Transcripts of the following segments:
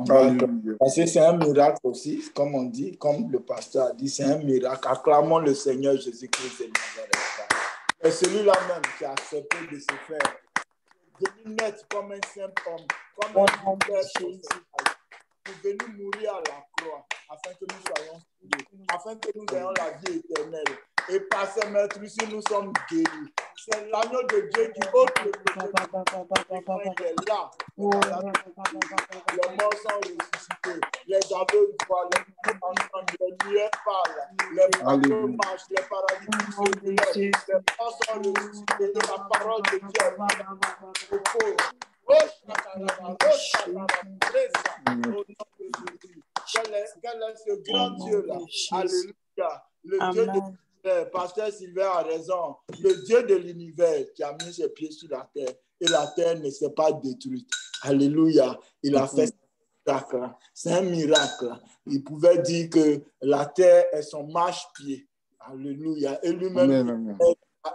Alléluia. Parce que c'est un miracle aussi, comme on dit, comme le pasteur a dit, c'est un miracle. Acclamons le Seigneur Jésus-Christ de Nazareth. Et celui-là même qui a accepté de se faire, devenu naître comme un simple homme, comme un père pour venir mourir à la croix, afin que nous soyons sauvés, afin que nous ayons la vie éternelle. Et par ses meurtrissures, nous sommes guéris. C'est l'agneau de Dieu qui ôte le péché. Et quand il est là, les morts sont ressuscités, les aveugles voient, les fous entendent, les muets parlent, les aveugles marchent, les paralytiques se lèvent, les morts sont ressuscités, et la parole de Dieu est au pauvre. Quel est ce grand Dieu-là? Alléluia. Le Dieu de l'univers. Pasteur Sylvain a raison. Le Dieu de l'univers qui a mis ses pieds sur la terre et la terre ne s'est pas détruite. Alléluia. Il a fait ce miracle. C'est un miracle. Il pouvait dire que la terre est son marche-pied. Alléluia. Et lui-même,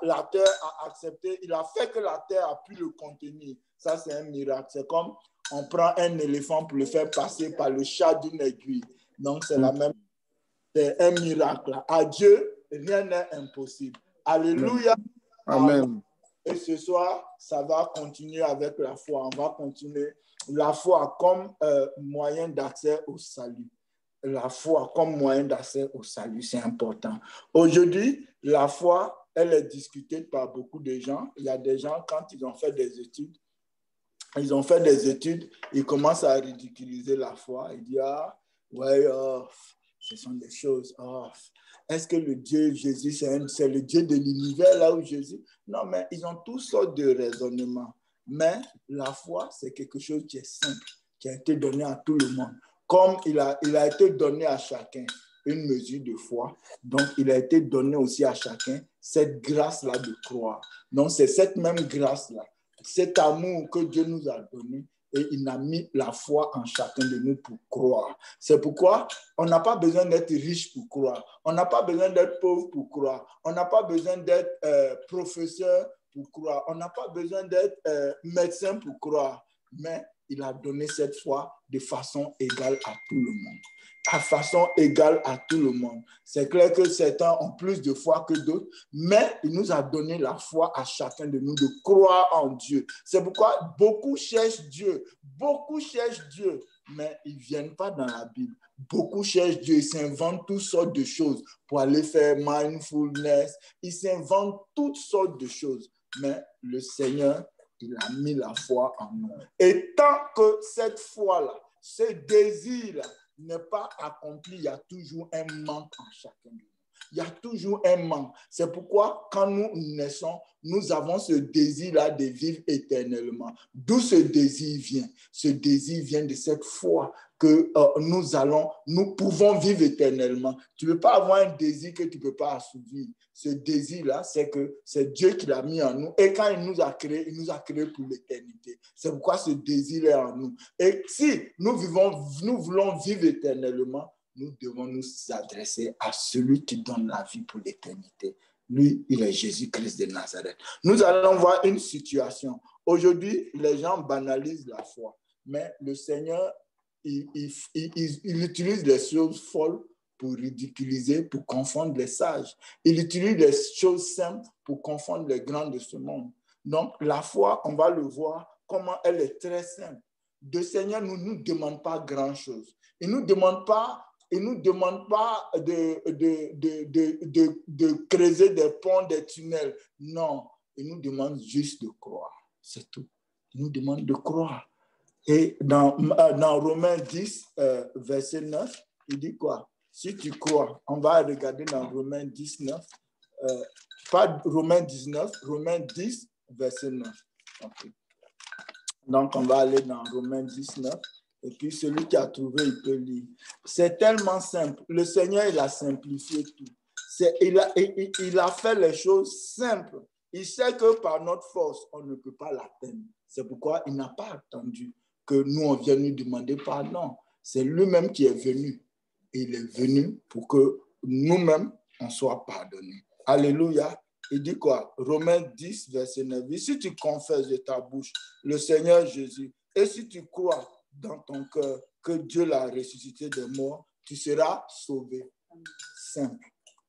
la terre a accepté. Il a fait que la terre a pu le contenir. Ça, c'est un miracle. C'est comme on prend un éléphant pour le faire passer par le chat d'une aiguille. Donc, c'est la même. C'est un miracle. À Dieu, rien n'est impossible. Alléluia. Amen. Et ce soir, ça va continuer avec la foi. On va continuer la foi comme moyen d'accès au salut. La foi comme moyen d'accès au salut, c'est important. Aujourd'hui, la foi, elle est discutée par beaucoup de gens. Il y a des gens, quand ils ont fait des études, ils commencent à ridiculiser la foi. Ils disent, ah, ouais, ce sont des choses. Est-ce que le Dieu Jésus, c'est le Dieu de l'univers là où Jésus? Non, mais ils ont toutes sortes de raisonnements. Mais la foi, c'est quelque chose qui est simple, qui a été donné à tout le monde. Comme il a été donné à chacun une mesure de foi, donc il a été donné aussi à chacun cette grâce-là de croire. Donc c'est cette même grâce-là, cet amour que Dieu nous a donné, et il a mis la foi en chacun de nous pour croire. C'est pourquoi on n'a pas besoin d'être riche pour croire. On n'a pas besoin d'être pauvre pour croire. On n'a pas besoin d'être professeur pour croire. On n'a pas besoin d'être médecin pour croire. Mais il a donné cette foi de façon égale à tout le monde. À façon égale à tout le monde. C'est clair que certains ont plus de foi que d'autres, mais il nous a donné la foi à chacun de nous de croire en Dieu. C'est pourquoi beaucoup cherchent Dieu, mais ils ne viennent pas dans la Bible. Beaucoup cherchent Dieu, ils s'inventent toutes sortes de choses pour aller faire mindfulness. Ils s'inventent toutes sortes de choses, mais le Seigneur, il a mis la foi en nous. Et tant que cette foi-là, ce désir-là n'est pas accompli, il y a toujours un manque en chacun de nous. Il y a toujours un manque. C'est pourquoi, quand nous naissons, nous avons ce désir-là de vivre éternellement. D'où ce désir vient? Ce désir vient de cette foi que nous pouvons vivre éternellement. Tu ne peux pas avoir un désir que tu ne peux pas assouvir. Ce désir-là, c'est que c'est Dieu qui l'a mis en nous. Et quand il nous a créé pour l'éternité. C'est pourquoi ce désir est en nous. Et si nous voulons vivre éternellement, nous devons nous adresser à celui qui donne la vie pour l'éternité. Lui, il est Jésus-Christ de Nazareth. Nous allons voir une situation. Aujourd'hui, les gens banalisent la foi. Mais le Seigneur, il utilise les choses folles pour ridiculiser, pour confondre les sages. Il utilise les choses simples pour confondre les grands de ce monde. Donc, la foi, on va le voir, comment elle est très simple. Le Seigneur ne nous demande pas grand-chose. Il ne nous demande pas de creuser des ponts, des tunnels. Non, il nous demande juste de croire. C'est tout. Il nous demande de croire. Et dans Romains 10, verset 9, il dit quoi? Si tu crois, on va regarder dans Romains 19, pas Romains 19, Romains 10, verset 9. Okay. Donc, on va aller dans Romains 19. Et puis, celui qui a trouvé, il peut lire. C'est tellement simple. Le Seigneur, il a simplifié tout. Il a fait les choses simples. Il sait que par notre force, on ne peut pas l'atteindre. C'est pourquoi il n'a pas attendu que nous, on vienne lui demander pardon. C'est lui-même qui est venu. Il est venu pour que nous-mêmes, on soit pardonnés. Alléluia. Il dit quoi? Romains 10, verset 9. Si tu confesses de ta bouche le Seigneur Jésus, et si tu crois dans ton cœur que Dieu l'a ressuscité des morts, tu seras sauvé. Simple.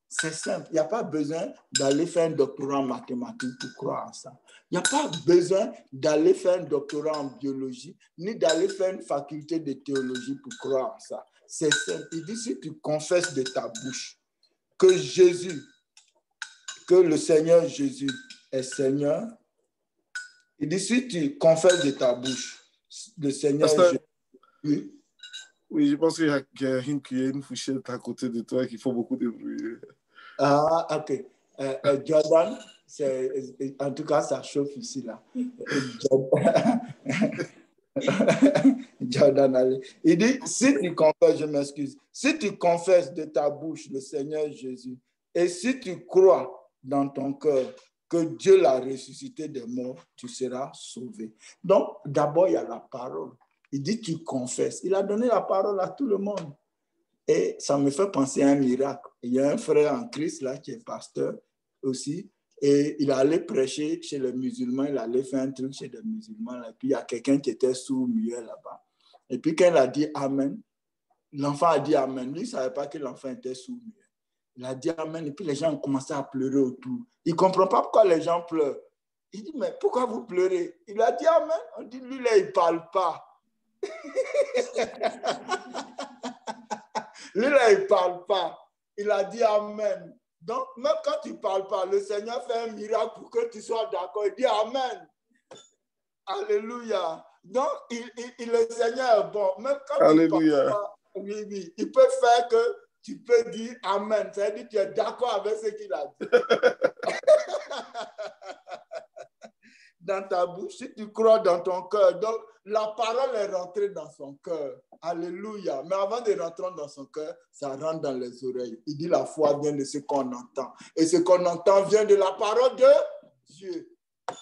C'est simple. Il n'y a pas besoin d'aller faire un doctorat en mathématiques pour croire en ça. Il n'y a pas besoin d'aller faire un doctorat en biologie, ni d'aller faire une faculté de théologie pour croire en ça. C'est simple. Il dit, si tu confesses de ta bouche que Jésus, que le Seigneur Jésus est Seigneur, il dit, si tu confesses de ta bouche le Seigneur Jésus. Oui. Oui, je pense qu'il y a une fourchette à côté de toi qui fait beaucoup de bruit. Ah, ok. Jordan, en tout cas, ça chauffe ici, là. Jordan, allez. Il dit, si tu confesses, je m'excuse, si tu confesses de ta bouche le Seigneur Jésus, et si tu crois dans ton cœur que Dieu l'a ressuscité des morts, tu seras sauvé. Donc, d'abord, il y a la parole. Il dit, tu confesses. Il a donné la parole à tout le monde. Et ça me fait penser à un miracle. Il y a un frère en Christ là qui est pasteur aussi. Et il allait prêcher chez les musulmans. Il allait faire un truc chez les musulmans. Et puis il y a quelqu'un qui était sourd-muet là-bas. Et puis quand il a dit Amen, l'enfant a dit Amen. Lui, il ne savait pas que l'enfant était sourd-muet. Il a dit Amen. Et puis les gens ont commencé à pleurer autour. Il ne comprend pas pourquoi les gens pleurent. Il dit, mais pourquoi vous pleurez? Il a dit Amen. On dit, lui là, il ne parle pas. Lui, là, il ne parle pas. Il a dit Amen. Donc, même quand tu ne parles pas, le Seigneur fait un miracle pour que tu sois d'accord. Il dit Amen. Alléluia. Donc, le Seigneur est bon. Même quand Alléluia. tu ne parles pas, oui, il peut faire que tu peux dire Amen. C'est-à-dire que tu es d'accord avec ce qu'il a dit. Dans ta bouche, si tu crois dans ton cœur. Donc, la parole est rentrée dans son cœur. Alléluia. Mais avant de rentrer dans son cœur, ça rentre dans les oreilles. Il dit la foi vient de ce qu'on entend. Et ce qu'on entend vient de la parole de Dieu.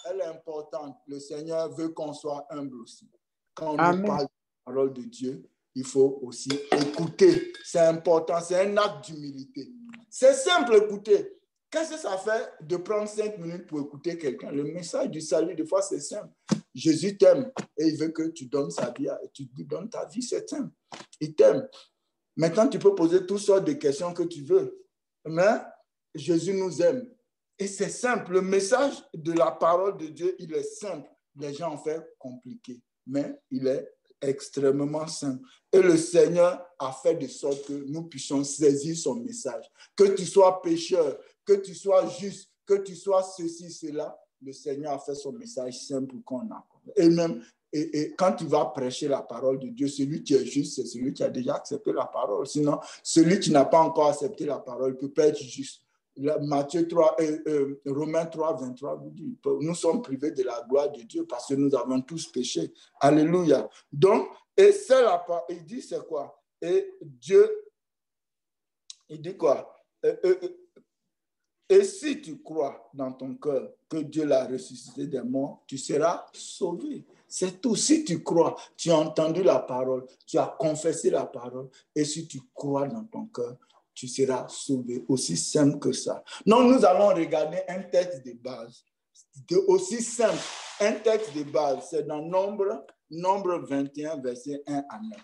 Elle est importante. Le Seigneur veut qu'on soit humble aussi. Quand on nous parle de la parole de Dieu, il faut aussi écouter. C'est important. C'est un acte d'humilité. C'est simple, écouter. Qu'est-ce que ça fait de prendre 5 minutes pour écouter quelqu'un? Le message du salut, des fois, c'est simple. Jésus t'aime et il veut que tu donnes sa vie, tu lui donnes ta vie, c'est simple. Il t'aime. Maintenant, tu peux poser toutes sortes de questions que tu veux. Mais Jésus nous aime. Et c'est simple. Le message de la parole de Dieu, il est simple. Les gens en fait compliqué. Mais il est extrêmement simple. Et le Seigneur a fait de sorte que nous puissions saisir son message. Que tu sois pécheur, que tu sois juste, que tu sois ceci, cela, le Seigneur a fait son message simple qu'on a. Et même, et quand tu vas prêcher la parole de Dieu, celui qui est juste, c'est celui qui a déjà accepté la parole. Sinon, celui qui n'a pas encore accepté la parole ne peut pas être juste. Matthieu 3, Romains 3, 23 vous dit, nous sommes privés de la gloire de Dieu parce que nous avons tous péché. Alléluia. Donc, et c'est la parole, il dit c'est quoi? Et Dieu, il dit quoi? Et si tu crois dans ton cœur que Dieu l'a ressuscité des morts, tu seras sauvé. C'est tout. Si tu crois, tu as entendu la parole, tu as confessé la parole, et si tu crois dans ton cœur, tu seras sauvé. Aussi simple que ça. Donc, nous allons regarder un texte de base. Aussi simple. Un texte de base, c'est dans Nombre 21, verset 1 à 9.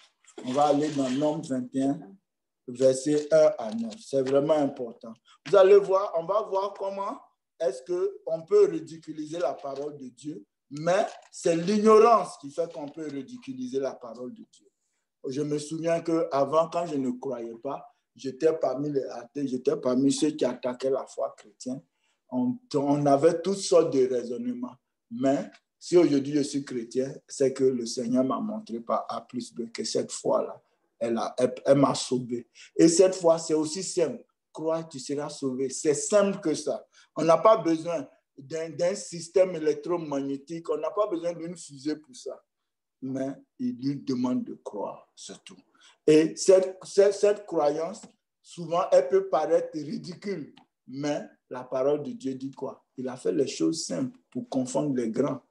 On va aller dans Nombre 21, verset 1 à 9. C'est vraiment important. Vous allez voir, on va voir comment est-ce qu'on peut ridiculiser la parole de Dieu, mais c'est l'ignorance qui fait qu'on peut ridiculiser la parole de Dieu. Je me souviens qu'avant, quand je ne croyais pas, j'étais parmi les athées, j'étais parmi ceux qui attaquaient la foi chrétienne. On avait toutes sortes de raisonnements. Mais si aujourd'hui je suis chrétien, c'est que le Seigneur m'a montré par A plus B que cette foi-là, elle m'a sauvé. Et cette fois, c'est aussi simple. Crois, tu seras sauvé. C'est simple que ça. On n'a pas besoin d'un système électromagnétique. On n'a pas besoin d'une fusée pour ça. Mais il lui demande de croire, surtout. Et cette croyance, souvent, elle peut paraître ridicule. Mais la parole de Dieu dit quoi? Il a fait les choses simples pour confondre les grands.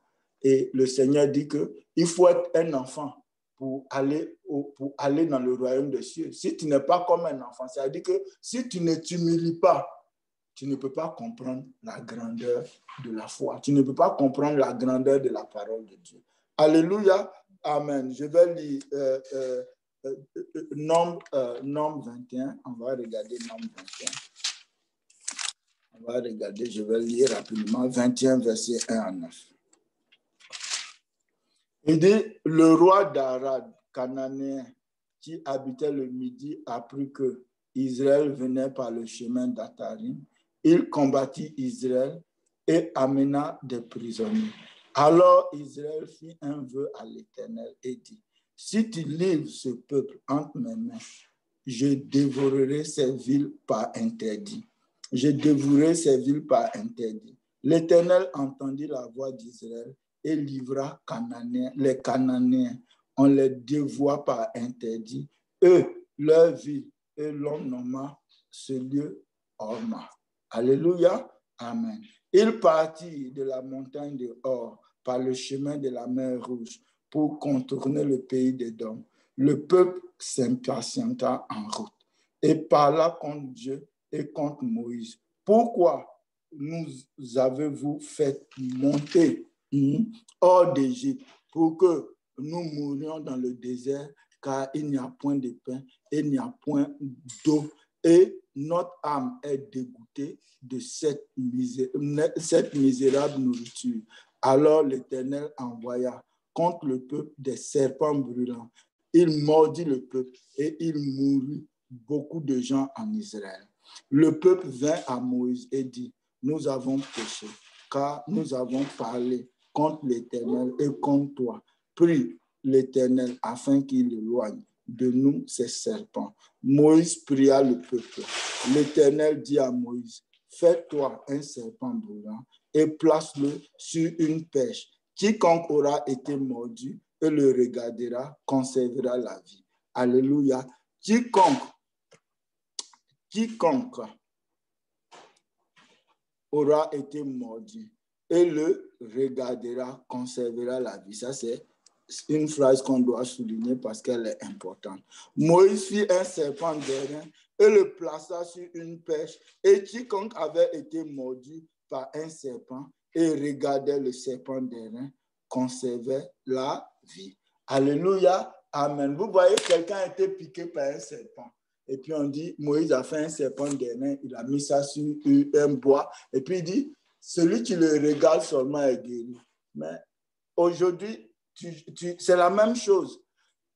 Et le Seigneur dit qu'il faut être un enfant pour aller dans le royaume des cieux. Si tu n'es pas comme un enfant, ça veut dire que si tu ne t'humilies pas, tu ne peux pas comprendre la grandeur de la foi. Tu ne peux pas comprendre la grandeur de la parole de Dieu. Alléluia. Amen. Je vais lire Nombre 21. On va regarder Nombre 21. On va regarder, je vais lire rapidement 21, verset 1 à 9. Il dit, le roi d'Arad, cananéen, qui habitait le Midi, apprit que Israël venait par le chemin d'Atarim. Il combattit Israël et amena des prisonniers. Alors Israël fit un vœu à l'Éternel et dit, si tu livres ce peuple entre mes mains, je dévorerai ces villes par interdit. Je dévorerai ces villes par interdit. L'Éternel entendit la voix d'Israël et livra les Cananéens. On les dévoie par interdit. Eux, leur ville, et l'on nomma ce lieu Horma. Alléluia. Amen. Il partit de la montagne de Hor par le chemin de la mer Rouge pour contourner le pays d'Édom. Le peuple s'impatienta en route et parla contre Dieu et contre Moïse. Pourquoi nous avez-vous fait monter hors d'Égypte pour que nous mourions dans le désert, car il n'y a point de pain et il n'y a point d'eau, et notre âme est dégoûtée de cette misérable nourriture. Alors l'Éternel envoya contre le peuple des serpents brûlants. Il mordit le peuple et il mourut beaucoup de gens en Israël. Le peuple vint à Moïse et dit, nous avons péché, car nous avons parlé contre l'Éternel et contre toi. Prie l'Éternel afin qu'il éloigne de nous ces serpents. Moïse pria le peuple. L'Éternel dit à Moïse, fais-toi un serpent brûlant et place-le sur une perche. Quiconque aura été mordu et le regardera conservera la vie. Alléluia. Quiconque aura été mordu et le regardera conservera la vie. Ça, c'est une phrase qu'on doit souligner parce qu'elle est importante. Moïse fit un serpent d'airain et le plaça sur une perche, et quiconque avait été mordu par un serpent et regardait le serpent d'airain conservait la vie. Alléluia. Amen. Vous voyez, quelqu'un a été piqué par un serpent. Et puis on dit, Moïse a fait un serpent d'airain, il a mis ça sur un bois, et puis il dit, celui qui le regarde seulement est guéri. Mais aujourd'hui, c'est la même chose.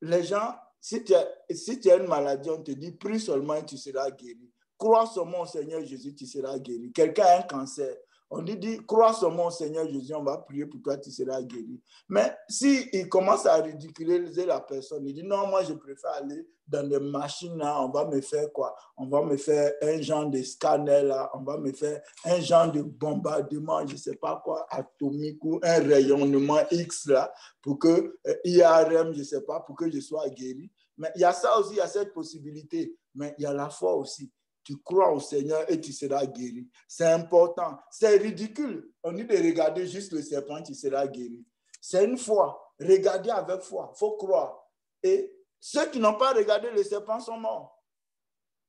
Les gens, si tu as une maladie, on te dit, prie seulement et tu seras guéri. Crois seulement au Seigneur Jésus, tu seras guéri. Quelqu'un a un cancer, on lui dit, crois seulement au Seigneur Jésus, on va prier pour toi, tu seras guéri. Mais s'il commence à ridiculiser la personne, il dit, non, moi je préfère aller dans des machines là, on va me faire quoi? On va me faire un genre de scanner là, on va me faire un genre de bombardement, je ne sais pas quoi, atomique ou un rayonnement X là, pour que IRM, je ne sais pas, pour que je sois guéri. Mais il y a ça aussi, il y a cette possibilité. Mais il y a la foi aussi. Tu crois au Seigneur et tu seras guéri. C'est important. C'est ridicule. On dit de regarder juste le serpent, tu seras guéri. C'est une foi. Regardez avec foi. Il faut croire. Et ceux qui n'ont pas regardé le serpent sont morts.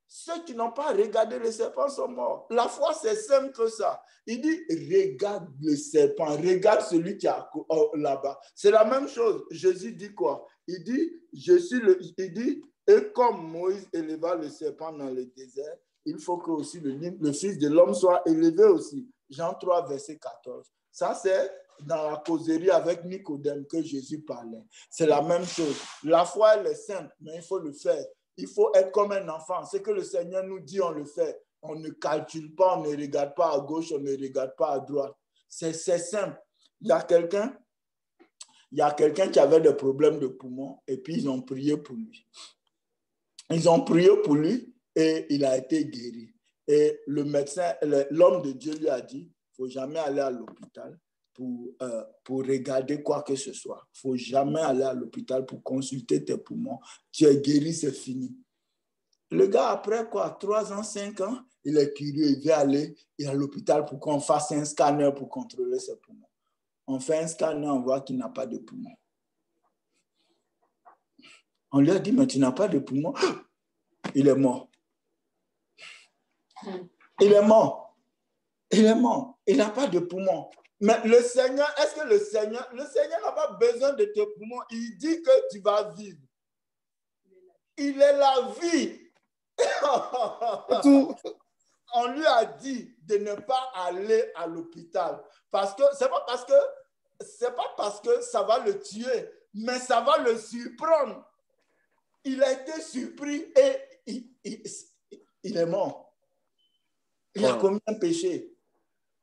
Ceux qui n'ont pas regardé le serpent sont morts. La foi, c'est simple que ça. Il dit, regarde le serpent, regarde celui qui est là-bas. C'est la même chose. Jésus dit quoi? Il dit, et comme Moïse éleva le serpent dans le désert, il faut que aussi le Fils de l'homme soit élevé aussi. Jean 3, verset 14. Ça, c'est dans la causerie avec Nicodème que Jésus parlait. C'est la même chose. La foi, elle est simple, mais il faut le faire. Il faut être comme un enfant. Ce que le Seigneur nous dit, on le fait. On ne calcule pas, on ne regarde pas à gauche, on ne regarde pas à droite. C'est simple. Il y a quelqu'un qui avait des problèmes de poumon et puis ils ont prié pour lui. Ils ont prié pour lui et il a été guéri. Et le médecin, l'homme de Dieu lui a dit, il ne faut jamais aller à l'hôpital pour regarder quoi que ce soit. Il ne faut jamais aller à l'hôpital pour consulter tes poumons. Tu es guéri, c'est fini. Le gars, après quoi, 3 ans, 5 ans, il est curieux, il veut aller à l'hôpital pour qu'on fasse un scanner pour contrôler ses poumons. On fait un scanner, on voit qu'il n'a pas de poumons. On lui a dit, mais tu n'as pas de poumons. Il est mort. Il est mort. Il est mort. Il n'a pas de poumons. Mais le Seigneur, est-ce que le Seigneur n'a pas besoin de tes poumons? Il dit que tu vas vivre. Il est la vie. Tout. On lui a dit de ne pas aller à l'hôpital. Parce que c'est pas parce que ça va le tuer, mais ça va le surprendre. Il a été surpris et il est mort. Il a commis un péché.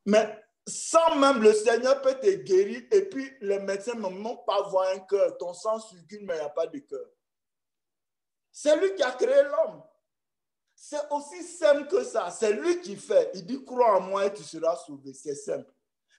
Mais sans même le Seigneur peut te guérir et puis les médecins ne m'ont pas voir un cœur. Ton sang circule, mais il n'y a pas de cœur. C'est lui qui a créé l'homme. C'est aussi simple que ça. C'est lui qui fait. Il dit, crois en moi et tu seras sauvé. C'est simple.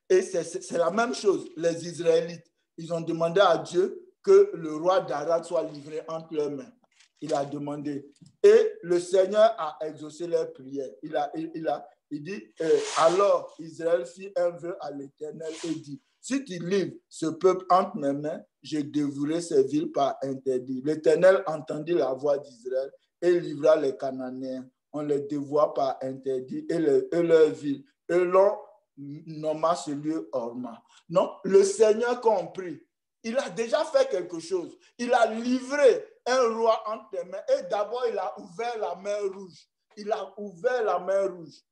Et c'est la même chose. Les Israélites, ils ont demandé à Dieu que le roi d'Arad soit livré entre leurs mains. Il a demandé. Et le Seigneur a exaucé leurs prières. Il dit, alors Israël fit un vœu à l'Éternel et dit, si tu livres ce peuple entre mes mains, je dévouerai ces villes par interdit. L'Éternel entendit la voix d'Israël et livra les Cananéens. On les dévoua par interdit et leurs villes. Et l'on nomma ce lieu Horma. Non, le Seigneur compris. Il a déjà fait quelque chose. Il a livré un roi entre tes mains. Et d'abord, il a ouvert la mer Rouge. Il a ouvert la mer Rouge.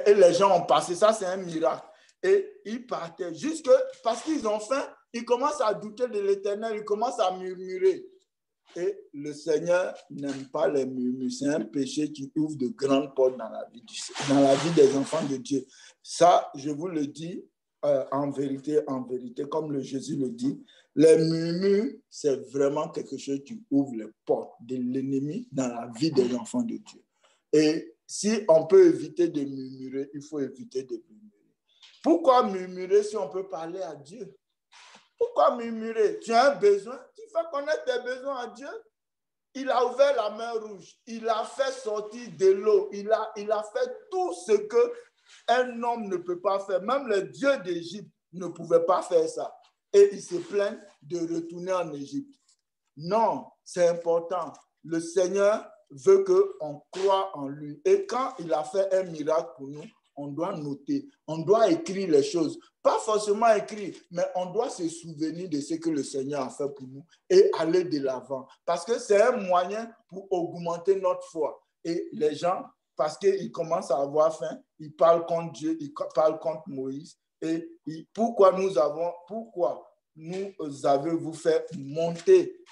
Et les gens ont passé. Ça, c'est un miracle. Et ils partaient jusque parce qu'ils ont faim. Ils commencent à douter de l'Éternel. Ils commencent à murmurer. Et le Seigneur n'aime pas les murmures. C'est un péché qui ouvre de grandes portes dans la vie des enfants de Dieu. Ça, je vous le dis en vérité, comme le Jésus le dit, les murmures, c'est vraiment quelque chose qui ouvre les portes de l'ennemi dans la vie des enfants de Dieu. Et si on peut éviter de murmurer, il faut éviter de murmurer. Pourquoi murmurer si on peut parler à Dieu? Pourquoi murmurer? Tu as un besoin, tu fais connaître tes besoins à Dieu. Il a ouvert la mer Rouge, il a fait sortir de l'eau, il a fait tout ce qu'un homme ne peut pas faire. Même le Dieu d'Égypte ne pouvait pas faire ça. Et il se plaint de retourner en Égypte. Non, c'est important. Le Seigneur veut qu'on croie en lui. Et quand il a fait un miracle pour nous, on doit noter, on doit écrire les choses. Pas forcément écrire, mais on doit se souvenir de ce que le Seigneur a fait pour nous et aller de l'avant. Parce que c'est un moyen pour augmenter notre foi. Et les gens, parce qu'ils commencent à avoir faim, ils parlent contre Dieu, ils parlent contre Moïse. Et pourquoi nous avez-vous fait monter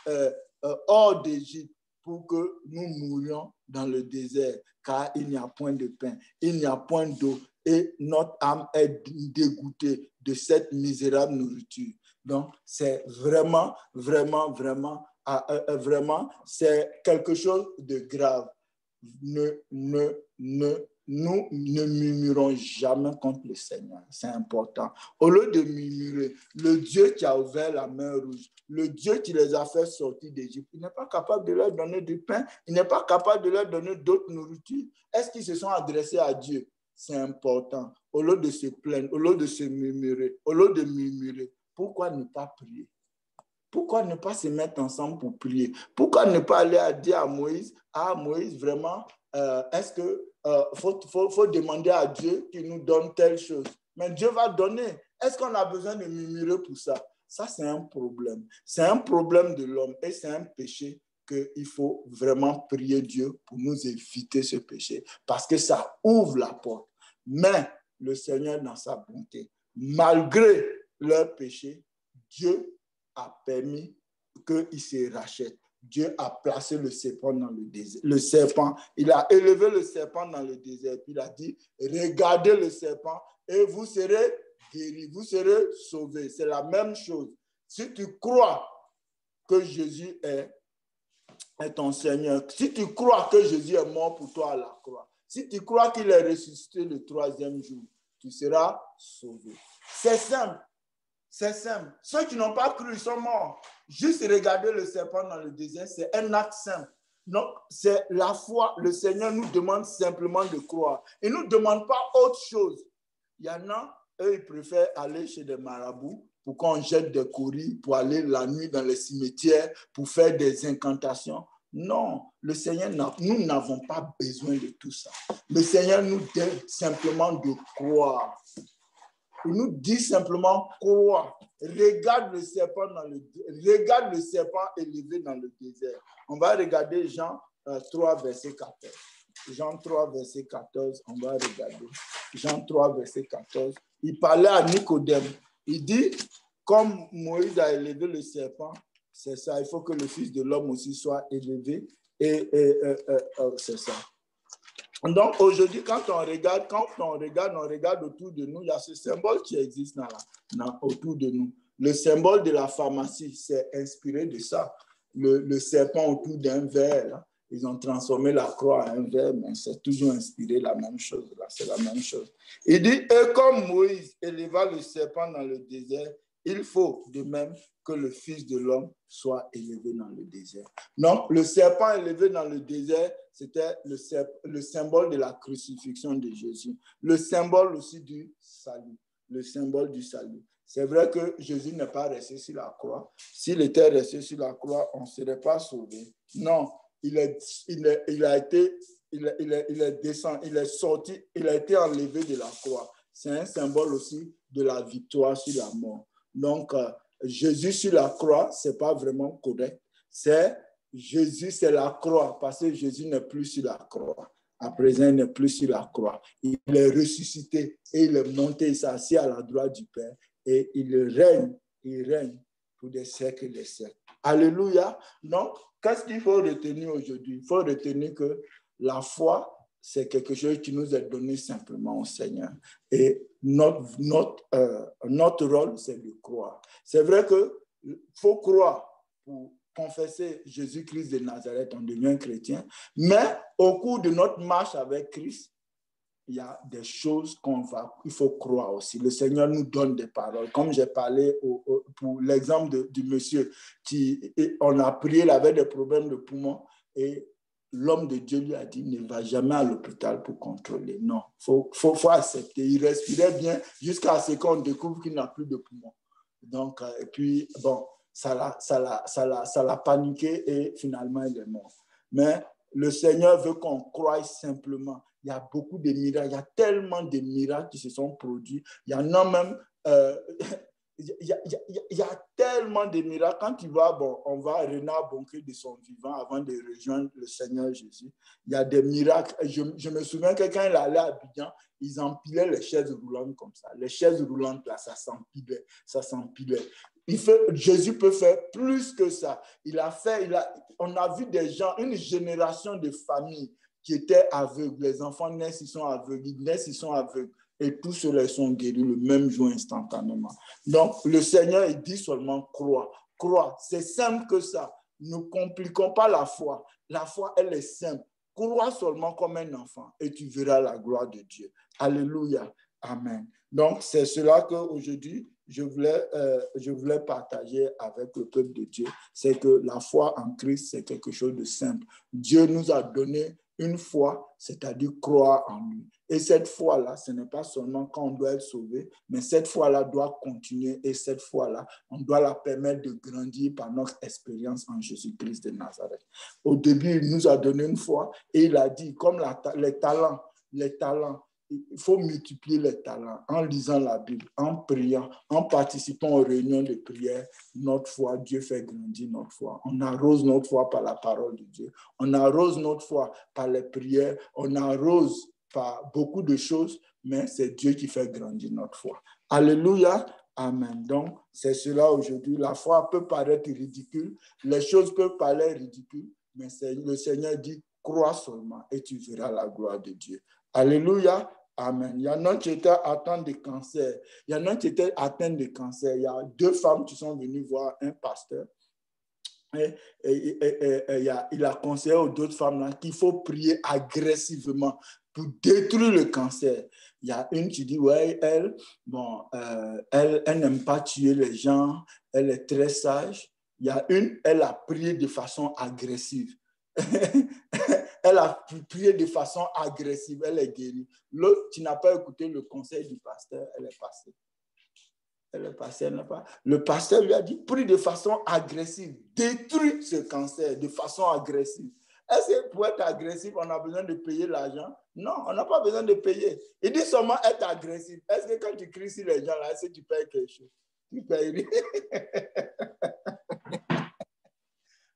hors d'Égypte pour que nous mourions dans le désert, car il n'y a point de pain, il n'y a point d'eau, et notre âme est dégoûtée de cette misérable nourriture. Donc, c'est vraiment, c'est quelque chose de grave. Nous ne murmurons jamais contre le Seigneur. C'est important. Au lieu de murmurer, le Dieu qui a ouvert la mer Rouge, le Dieu qui les a fait sortir d'Égypte, il n'est pas capable de leur donner du pain, il n'est pas capable de leur donner d'autres nourritures. Est-ce qu'ils se sont adressés à Dieu? C'est important. Au lieu de se plaindre, au lieu de se murmurer, au lieu de murmurer, pourquoi ne pas prier? Pourquoi ne pas se mettre ensemble pour prier? Pourquoi ne pas aller dire à Moïse, vraiment, est-ce que faut demander à Dieu qu'il nous donne telle chose? Mais Dieu va donner. Est-ce qu'on a besoin de murmurer pour ça? Ça, c'est un problème. C'est un problème de l'homme et c'est un péché qu'il faut vraiment prier Dieu pour nous éviter ce péché parce que ça ouvre la porte. Mais le Seigneur, dans sa bonté, malgré leur péché, Dieu a permis qu'ils se rachètent. Dieu a placé le serpent dans le désert. Le serpent, il a élevé le serpent dans le désert. Puis il a dit, regardez le serpent et vous serez guéris, vous serez sauvés. C'est la même chose. Si tu crois que Jésus est ton Seigneur, si tu crois que Jésus est mort pour toi à la croix, si tu crois qu'il est ressuscité le 3e jour, tu seras sauvé. C'est simple. C'est simple. Ceux qui n'ont pas cru, ils sont morts. Juste regarder le serpent dans le désert, c'est un acte simple. Donc, c'est la foi. Le Seigneur nous demande simplement de croire. Il ne nous demande pas autre chose. Il y en a, eux, ils préfèrent aller chez des marabouts pour qu'on jette des courriers, pour aller la nuit dans les cimetières, pour faire des incantations. Non, le Seigneur, nous n'avons pas besoin de tout ça. Le Seigneur nous donne simplement de croire. Il nous dit simplement crois. Regarde le serpent élevé dans le désert. On va regarder Jean 3, verset 14. Jean 3, verset 14, on va regarder. Jean 3, verset 14. Il parlait à Nicodème. Il dit, comme Moïse a élevé le serpent, c'est ça, il faut que le Fils de l'homme aussi soit élevé. C'est ça. Donc aujourd'hui, quand on regarde autour de nous, il y a ce symbole qui existe autour de nous. Le symbole de la pharmacie, c'est inspiré de ça. Le serpent autour d'un verre, là. Ils ont transformé la croix en un verre, mais c'est toujours inspiré la même chose. Là, c'est la même chose. Il dit, et comme Moïse éleva le serpent dans le désert, il faut de même que le Fils de l'homme soit élevé dans le désert. Donc, le serpent élevé dans le désert, c'était le symbole de la crucifixion de Jésus. Le symbole aussi du salut. Le symbole du salut. C'est vrai que Jésus n'est pas resté sur la croix. S'il était resté sur la croix, on ne serait pas sauvé. Non, il est sorti, il a été enlevé de la croix. C'est un symbole aussi de la victoire sur la mort. Donc, Jésus sur la croix, ce n'est pas vraiment correct. Jésus, c'est la croix, parce que Jésus n'est plus sur la croix. À présent, il n'est plus sur la croix. Il est ressuscité et il est monté, il s'est assis à la droite du Père et il règne pour des siècles et des siècles. Alléluia. Donc, qu'est-ce qu'il faut retenir aujourd'hui? Il faut retenir que la foi, c'est quelque chose qui nous est donné simplement au Seigneur. Et notre rôle, c'est de croire. C'est vrai qu'il faut croire pour confesser Jésus-Christ de Nazareth, on devient chrétien, mais au cours de notre marche avec Christ, il y a des choses il faut croire aussi. Le Seigneur nous donne des paroles. Comme j'ai parlé pour l'exemple du monsieur on a prié, il avait des problèmes de poumon et l'homme de Dieu lui a dit, ne va jamais à l'hôpital pour contrôler. Non, faut accepter. Il respirait bien jusqu'à ce qu'on découvre qu'il n'a plus de poumon. Donc, et puis, bon, ça l'a paniqué et finalement, il est mort. Mais le Seigneur veut qu'on croie simplement. Il y a beaucoup de miracles. Il y a tellement de miracles qui se sont produits. Il y en a même... il y a tellement de miracles. Quand tu vas, Renard Bonquet de son vivant avant de rejoindre le Seigneur Jésus, il y a des miracles. Je me souviens que quand il allait à Abidjan, ils empilaient les chaises roulantes comme ça. Les chaises roulantes, là, ça s'empilait. Jésus peut faire plus que ça. On a vu des gens, une génération de familles qui étaient aveugles. Les enfants naissent, ils sont aveugles. Ils naissent, ils sont aveugles. Et tous ceux-là sont guéris le même jour instantanément. Donc, le Seigneur, il dit seulement crois. Crois. C'est simple que ça. Ne compliquons pas la foi. La foi, elle est simple. Crois seulement comme un enfant et tu verras la gloire de Dieu. Alléluia. Amen. Donc, c'est cela qu'aujourd'hui, je voulais partager avec le peuple de Dieu. C'est que la foi en Christ, c'est quelque chose de simple. Dieu nous a donné une foi, c'est-à-dire croire en lui. Et cette foi-là, ce n'est pas seulement quand on doit être sauvé, mais cette foi-là doit continuer et cette foi-là, on doit la permettre de grandir par notre expérience en Jésus-Christ de Nazareth. Au début, il nous a donné une foi et il a dit, comme les talents, il faut multiplier les talents en lisant la Bible, en priant, en participant aux réunions de prière. Notre foi, Dieu fait grandir notre foi. On arrose notre foi par la parole de Dieu. On arrose notre foi par les prières. On arrose par beaucoup de choses, mais c'est Dieu qui fait grandir notre foi. Alléluia. Amen. Donc, c'est cela aujourd'hui. La foi peut paraître ridicule. Les choses peuvent paraître ridicules, mais le Seigneur dit, crois seulement et tu verras la gloire de Dieu. Alléluia. Amen. Il y en a qui étaient atteints de cancer. Il y en a qui étaient atteints de cancer. Il y a 2 femmes qui sont venues voir un pasteur. Il a conseillé aux autres femmes qu'il faut prier agressivement pour détruire le cancer. Il y a une qui dit, ouais, elle n'aime pas tuer les gens, elle est très sage. Il y a une, elle a prié de façon agressive. Elle a prié de façon agressive, elle est guérie. L'autre, qui n'a pas écouté le conseil du pasteur, elle est passée. Le pasteur lui a dit, prie de façon agressive, détruis ce cancer de façon agressive. Est-ce que pour être agressif, on a besoin de payer l'argent? Non, on n'a pas besoin de payer. Il dit seulement être agressif. Est-ce que quand tu cries sur les gens, là, est-ce que tu payes quelque chose? Tu payes.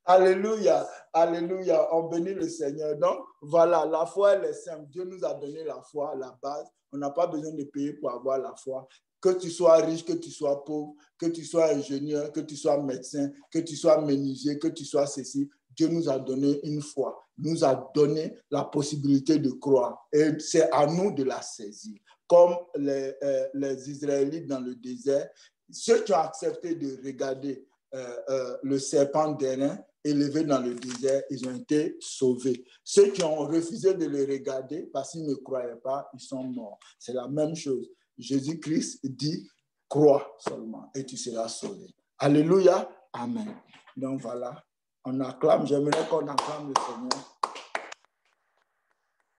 Alléluia, alléluia, on bénit le Seigneur. Donc, voilà, la foi, elle est simple. Dieu nous a donné la foi, la base. On n'a pas besoin de payer pour avoir la foi. Que tu sois riche, que tu sois pauvre, que tu sois ingénieur, que tu sois médecin, que tu sois menuisier, que tu sois ceci, Dieu nous a donné une foi, nous a donné la possibilité de croire. Et c'est à nous de la saisir. Comme les Israélites dans le désert, ceux qui ont accepté de regarder le serpent d'airain élevé dans le désert, ils ont été sauvés. Ceux qui ont refusé de le regarder parce qu'ils ne croyaient pas, ils sont morts. C'est la même chose. Jésus-Christ dit, crois seulement et tu seras sauvé. Alléluia, amen. Donc voilà, on acclame, j'aimerais qu'on acclame le Seigneur.